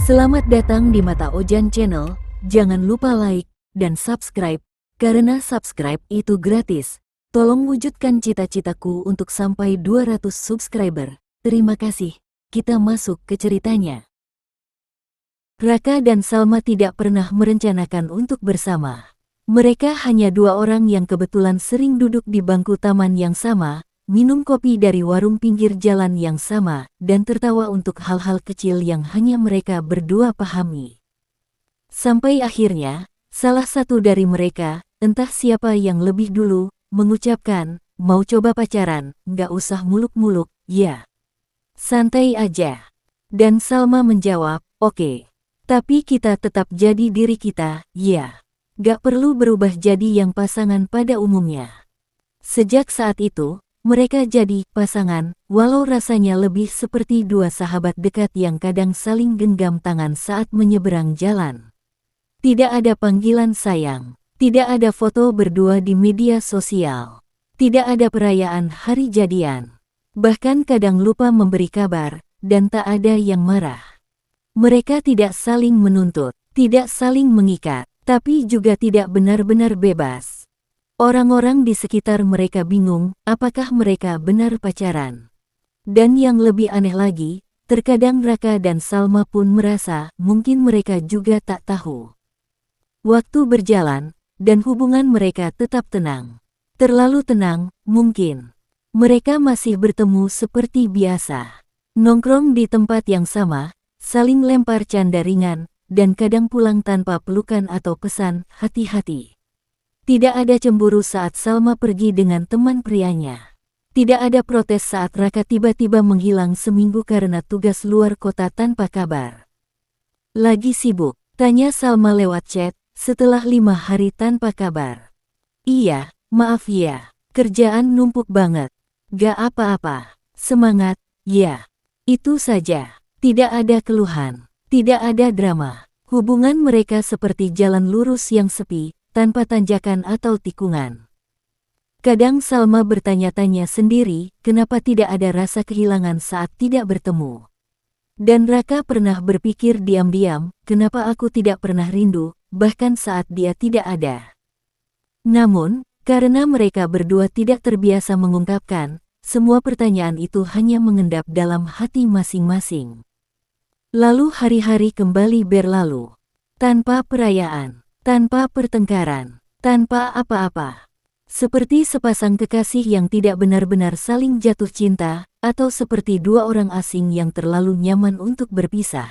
Selamat datang di Mata Ojan Channel, jangan lupa like dan subscribe, karena subscribe itu gratis. Tolong wujudkan cita-citaku untuk sampai 200 subscriber. Terima kasih, kita masuk ke ceritanya. Raka dan Salma tidak pernah merencanakan untuk bersama. Mereka hanya dua orang yang kebetulan sering duduk di bangku taman yang sama, minum kopi dari warung pinggir jalan yang sama, dan tertawa untuk hal-hal kecil yang hanya mereka berdua pahami. Sampai akhirnya, salah satu dari mereka, entah siapa yang lebih dulu, mengucapkan, "Mau coba pacaran, nggak usah muluk-muluk, ya. Santai aja." Dan Salma menjawab, "Oke. Tapi kita tetap jadi diri kita, ya. Gak perlu berubah jadi yang pasangan pada umumnya." Sejak saat itu, mereka jadi pasangan, walau rasanya lebih seperti dua sahabat dekat yang kadang saling genggam tangan saat menyeberang jalan. Tidak ada panggilan sayang, tidak ada foto berdua di media sosial, tidak ada perayaan hari jadian. Bahkan kadang lupa memberi kabar, dan tak ada yang marah. Mereka tidak saling menuntut, tidak saling mengikat, tapi juga tidak benar-benar bebas. Orang-orang di sekitar mereka bingung, apakah mereka benar pacaran. Dan yang lebih aneh lagi, terkadang Raka dan Salma pun merasa mungkin mereka juga tak tahu. Waktu berjalan, dan hubungan mereka tetap tenang. Terlalu tenang, mungkin. Mereka masih bertemu seperti biasa. Nongkrong di tempat yang sama, saling lempar canda ringan, dan kadang pulang tanpa pelukan atau pesan, "Hati-hati." Tidak ada cemburu saat Salma pergi dengan teman prianya. Tidak ada protes saat Raka tiba-tiba menghilang seminggu karena tugas luar kota tanpa kabar. "Lagi sibuk?" tanya Salma lewat chat, setelah 5 hari tanpa kabar. "Iya, maaf ya, kerjaan numpuk banget." "Gak apa-apa, semangat, ya." Itu saja, tidak ada keluhan, tidak ada drama. Hubungan mereka seperti jalan lurus yang sepi, tanpa tanjakan atau tikungan. Kadang Salma bertanya-tanya sendiri, kenapa tidak ada rasa kehilangan saat tidak bertemu. Dan Raka pernah berpikir diam-diam, kenapa aku tidak pernah rindu, bahkan saat dia tidak ada. Namun, karena mereka berdua tidak terbiasa mengungkapkan, semua pertanyaan itu hanya mengendap dalam hati masing-masing. Lalu hari-hari kembali berlalu, tanpa perayaan, tanpa pertengkaran, tanpa apa-apa. Seperti sepasang kekasih yang tidak benar-benar saling jatuh cinta, atau seperti dua orang asing yang terlalu nyaman untuk berpisah.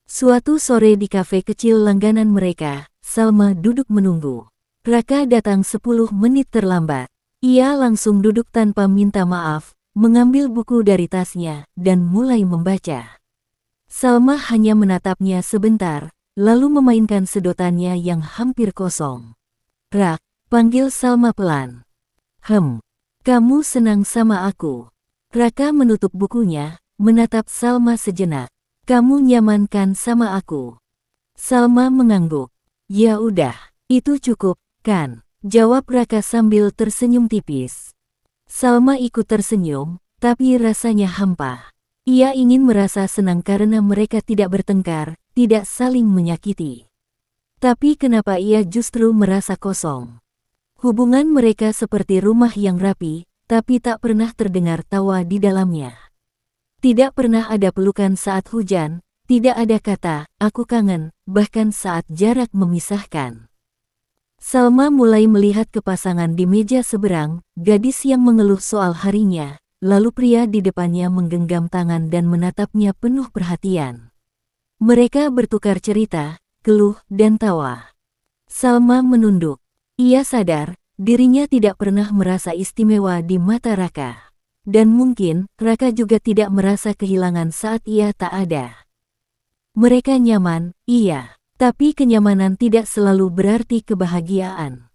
Suatu sore di kafe kecil langganan mereka, Salma duduk menunggu. Raka datang 10 menit terlambat. Ia langsung duduk tanpa minta maaf, mengambil buku dari tasnya, dan mulai membaca. Salma hanya menatapnya sebentar, lalu memainkan sedotannya yang hampir kosong. "Rak," panggil Salma pelan. Kamu senang sama aku?" Raka menutup bukunya, menatap Salma sejenak. "Kamu nyaman kan sama aku?" Salma mengangguk. "Ya udah, itu cukup, kan?" jawab Raka sambil tersenyum tipis. Salma ikut tersenyum, tapi rasanya hampa. Ia ingin merasa senang karena mereka tidak bertengkar, tidak saling menyakiti. Tapi kenapa ia justru merasa kosong? Hubungan mereka seperti rumah yang rapi, tapi tak pernah terdengar tawa di dalamnya. Tidak pernah ada pelukan saat hujan, tidak ada kata, "Aku kangen," bahkan saat jarak memisahkan. Salma mulai melihat ke pasangan di meja seberang, gadis yang mengeluh soal harinya, lalu pria di depannya menggenggam tangan dan menatapnya penuh perhatian. Mereka bertukar cerita, keluh, dan tawa. Salma menunduk. Ia sadar, dirinya tidak pernah merasa istimewa di mata Raka. Dan mungkin, Raka juga tidak merasa kehilangan saat ia tak ada. Mereka nyaman, iya, tapi kenyamanan tidak selalu berarti kebahagiaan.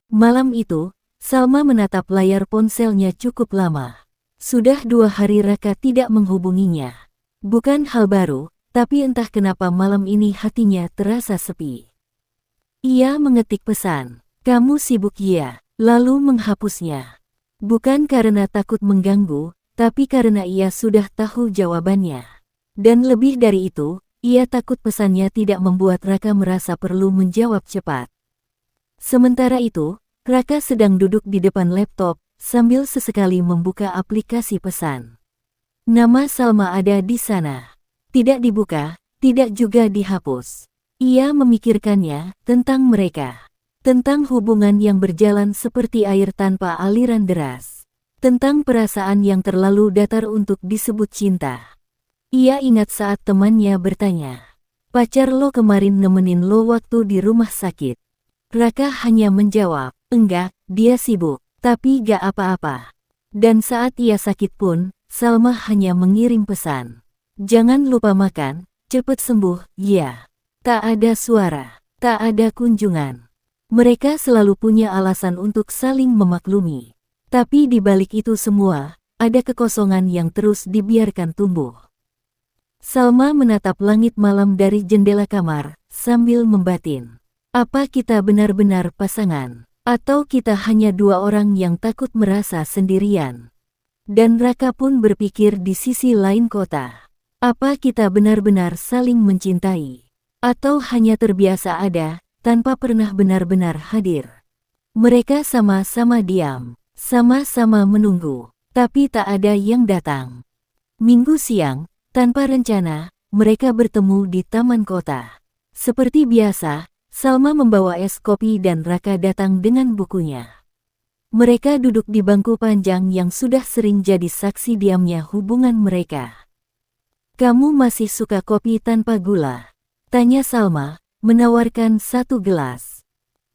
Malam itu, Salma menatap layar ponselnya cukup lama. Sudah 2 hari Raka tidak menghubunginya. Bukan hal baru, tapi entah kenapa malam ini hatinya terasa sepi. Ia mengetik pesan, "Kamu sibuk ya?" lalu menghapusnya. Bukan karena takut mengganggu, tapi karena ia sudah tahu jawabannya. Dan lebih dari itu, ia takut pesannya tidak membuat Raka merasa perlu menjawab cepat. Sementara itu, Raka sedang duduk di depan laptop, sambil sesekali membuka aplikasi pesan. Nama Salma ada di sana. Tidak dibuka, tidak juga dihapus. Ia memikirkannya tentang mereka. Tentang hubungan yang berjalan seperti air tanpa aliran deras. Tentang perasaan yang terlalu datar untuk disebut cinta. Ia ingat saat temannya bertanya, "Pacar lo kemarin nemenin lo waktu di rumah sakit?" Raka hanya menjawab, "Enggak, dia sibuk, tapi gak apa-apa." Dan saat ia sakit pun, Salma hanya mengirim pesan, "Jangan lupa makan, cepet sembuh, ya." Tak ada suara, tak ada kunjungan. Mereka selalu punya alasan untuk saling memaklumi. Tapi di balik itu semua, ada kekosongan yang terus dibiarkan tumbuh. Salma menatap langit malam dari jendela kamar, sambil membatin. Apa kita benar-benar pasangan? Atau kita hanya dua orang yang takut merasa sendirian? Dan Raka pun berpikir di sisi lain kota. Apa kita benar-benar saling mencintai? Atau hanya terbiasa ada, tanpa pernah benar-benar hadir? Mereka sama-sama diam, sama-sama menunggu, tapi tak ada yang datang. Minggu siang, tanpa rencana, mereka bertemu di taman kota. Seperti biasa, Salma membawa es kopi dan Raka datang dengan bukunya. Mereka duduk di bangku panjang yang sudah sering jadi saksi diamnya hubungan mereka. "Kamu masih suka kopi tanpa gula?" tanya Salma, menawarkan satu gelas.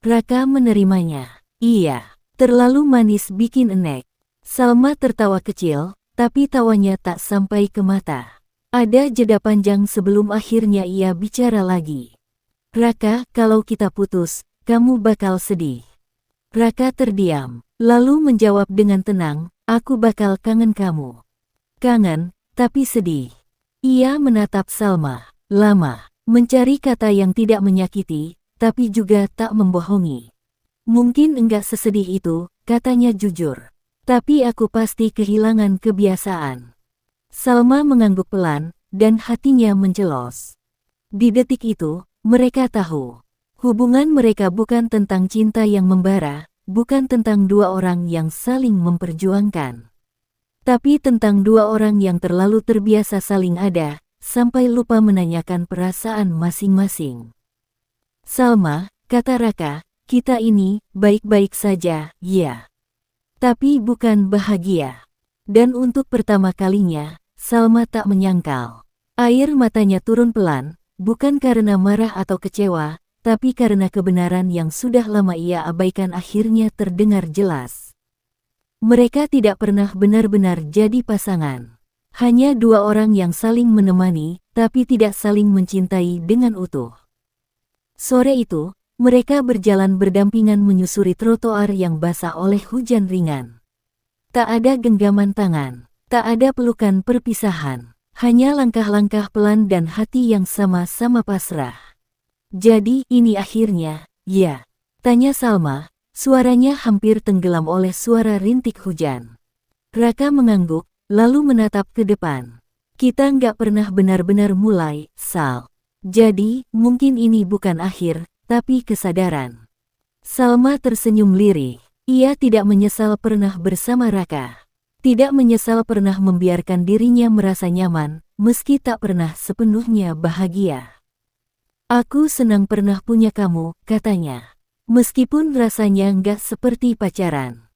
Raka menerimanya. "Iya, terlalu manis bikin enek." Salma tertawa kecil, tapi tawanya tak sampai ke mata. Ada jeda panjang sebelum akhirnya ia bicara lagi. "Raka, kalau kita putus, kamu bakal sedih." Raka terdiam, lalu menjawab dengan tenang, "Aku bakal kangen kamu." "Kangen, tapi sedih." Ia menatap Salma, lama, mencari kata yang tidak menyakiti, tapi juga tak membohongi. "Mungkin enggak sesedih itu," katanya jujur. "Tapi aku pasti kehilangan kebiasaan." Salma mengangguk pelan, dan hatinya mencelos. Di detik itu, mereka tahu. Hubungan mereka bukan tentang cinta yang membara, bukan tentang dua orang yang saling memperjuangkan. Tapi tentang dua orang yang terlalu terbiasa saling ada, sampai lupa menanyakan perasaan masing-masing. "Salma," kata Raka, "kita ini baik-baik saja, ya. Tapi bukan bahagia." Dan untuk pertama kalinya, Salma tak menyangkal. Air matanya turun pelan, bukan karena marah atau kecewa, tapi karena kebenaran yang sudah lama ia abaikan akhirnya terdengar jelas. Mereka tidak pernah benar-benar jadi pasangan. Hanya dua orang yang saling menemani, tapi tidak saling mencintai dengan utuh. Sore itu, mereka berjalan berdampingan menyusuri trotoar yang basah oleh hujan ringan. Tak ada genggaman tangan, tak ada pelukan perpisahan, hanya langkah-langkah pelan dan hati yang sama-sama pasrah. "Jadi ini akhirnya, ya?" tanya Salma, suaranya hampir tenggelam oleh suara rintik hujan. Raka mengangguk, lalu menatap ke depan. "Kita nggak pernah benar-benar mulai, Sal. Jadi, mungkin ini bukan akhir, tapi kesadaran." Salma tersenyum lirih. Ia tidak menyesal pernah bersama Raka. Tidak menyesal pernah membiarkan dirinya merasa nyaman, meski tak pernah sepenuhnya bahagia. "Aku senang pernah punya kamu," katanya. "Meskipun rasanya nggak seperti pacaran."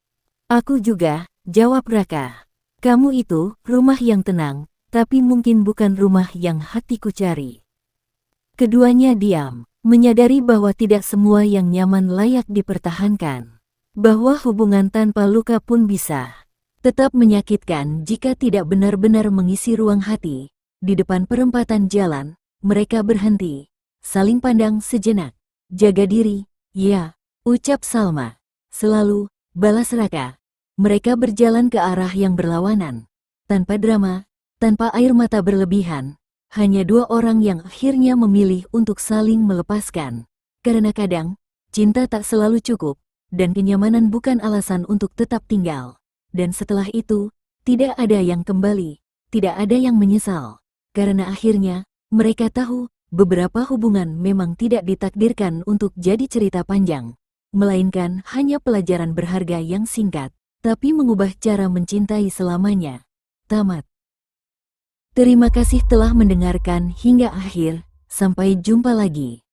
"Aku juga," jawab Raka. "Kamu itu rumah yang tenang, tapi mungkin bukan rumah yang hatiku cari." Keduanya diam, menyadari bahwa tidak semua yang nyaman layak dipertahankan. Bahwa hubungan tanpa luka pun bisa tetap menyakitkan jika tidak benar-benar mengisi ruang hati. Di depan perempatan jalan, mereka berhenti, saling pandang sejenak. "Jaga diri, ya," ucap Salma. "Selalu," balas Raka. Mereka berjalan ke arah yang berlawanan. Tanpa drama, tanpa air mata berlebihan, hanya dua orang yang akhirnya memilih untuk saling melepaskan. Karena kadang, cinta tak selalu cukup, dan kenyamanan bukan alasan untuk tetap tinggal. Dan setelah itu, Tidak ada yang kembali, tidak ada yang menyesal. Karena akhirnya, mereka tahu, beberapa hubungan memang tidak ditakdirkan untuk jadi cerita panjang. Melainkan hanya pelajaran berharga yang singkat, tapi mengubah cara mencintai selamanya. Tamat. Terima kasih telah mendengarkan hingga akhir, sampai jumpa lagi.